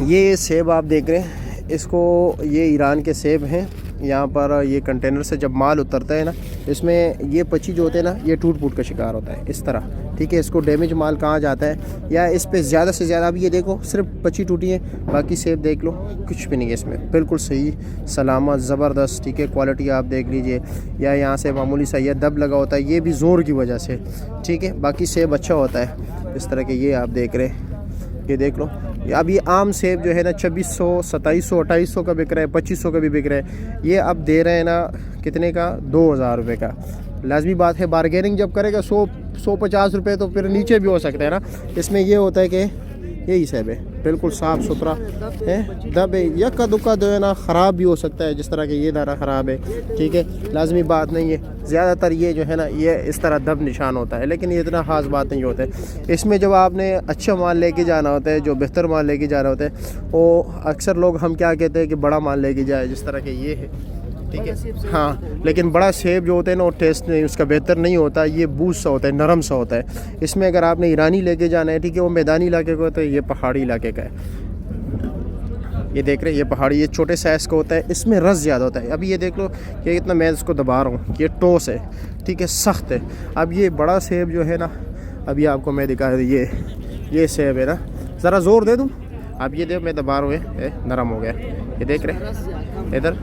ये सेब आप देख रहे हैं, इसको ये ईरान के सेब हैं। यहाँ पर ये कंटेनर से जब माल उतरता है ना, इसमें ये पची जो होते हैं ना, ये टूट फूट का शिकार होता है इस तरह। ठीक है, इसको डैमेज माल कहाँ जाता है, या इस पे ज़्यादा से ज़्यादा, अभी ये देखो सिर्फ पची टूटी है, बाकी सेब देख लो कुछ भी नहीं है इसमें, बिल्कुल सही सलामत ज़बरदस्त। ठीक है, क्वालिटी आप देख लीजिए, या यहाँ से मामूली सा यह दब लगा होता है, ये भी ज़ोर की वजह से। ठीक है, बाकी सेब अच्छा होता है इस तरह के। ये आप देख रहे हैं, ये देख लो। अब ये आम सेब जो है ना 2600, 2700, 2800 का बिक रहा है, 2500 का भी बिक रहा है। ये अब दे रहे हैं ना कितने का, 2000 रुपये का। लाजमी बात है, बारगेनिंग जब करेगा 150 रुपये तो फिर नीचे भी हो सकता है ना। इसमें ये होता है कि यही सेब है, बिल्कुल साफ़ सुथरा है, दब है, यक्का दुक्का जो है ना ख़राब भी हो सकता है, जिस तरह के ये दाना ख़राब है। ठीक है, लाजमी बात नहीं है, ज़्यादातर ये जो है ना ये इस तरह दब निशान होता है, लेकिन ये इतना ख़ास बात नहीं होता है। इसमें जब आपने अच्छा माल लेके जाना होता है, जो बेहतर माल लेके जाना होता है, वो अक्सर लोग हम क्या कहते हैं कि बड़ा माल लेके जाए, जिस तरह के ये है। ठीक है, हाँ, लेकिन बड़ा सेब जो होता है ना वो टेस्ट नहीं उसका बेहतर नहीं होता, ये बूझ सा होता है, नरम सा होता है। इसमें अगर आपने ईरानी लेके जाना है, ठीक है, वो मैदानी इलाके का होता है, ये पहाड़ी इलाके का है। ये देख रहे हैं, ये पहाड़ी, ये छोटे साइज़ का होता है, इसमें रस ज़्यादा होता है। अभी ये देख लो, ये इतना मैं इसको दबा रहा हूँ, ये टोस है, ठीक है, सख्त है। अब ये बड़ा सेब जो है ना, अभी आपको मैं दिखा, ये सेब है ना, ज़रा ज़ोर दे दूँ, अब ये देखो मैं दबा रहा हूँ, ये नरम हो गया। ये देख रहे हैं, इधर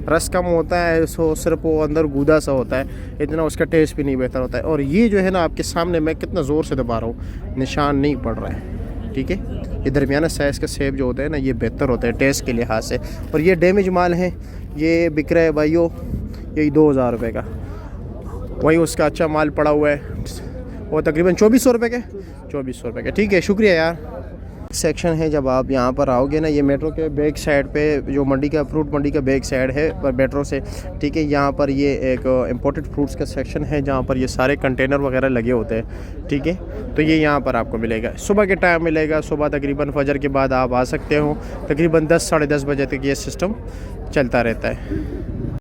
रस कम होता है, सो सिर्फ वो अंदर गूदा सा होता है, इतना उसका टेस्ट भी नहीं बेहतर होता है। और ये जो है ना आपके सामने मैं कितना ज़ोर से दबा रहा हूँ, निशान नहीं पड़ रहा है। ठीक है, ये दरमियाना साइज़ का सेब जो होता है ना, ये बेहतर होता है टेस्ट के लिहाज से। और ये डैमेज माल है, ये बिक रहा है भाइयों यही 2000 रुपये का। वही उसका अच्छा माल पड़ा हुआ है, वो तकरीबन 2400 रुपये के, 2400 रुपये के। ठीक है, शुक्रिया यार। सेक्शन है, जब आप यहाँ पर आओगे ना, ये मेट्रो के बैक साइड पे जो मंडी का, फ्रूट मंडी का बैक साइड है पर मेट्रो से। ठीक है, यहाँ पर ये एक इम्पोर्टेड फ्रूट्स का सेक्शन है, जहाँ पर ये सारे कंटेनर वगैरह लगे होते हैं। ठीक है, तो ये यहाँ पर आपको मिलेगा, सुबह के टाइम मिलेगा, सुबह तकरीबन फजर के बाद आप आ सकते हो, तकरीबन 10 साढ़े 10 बजे तक ये सिस्टम चलता रहता है।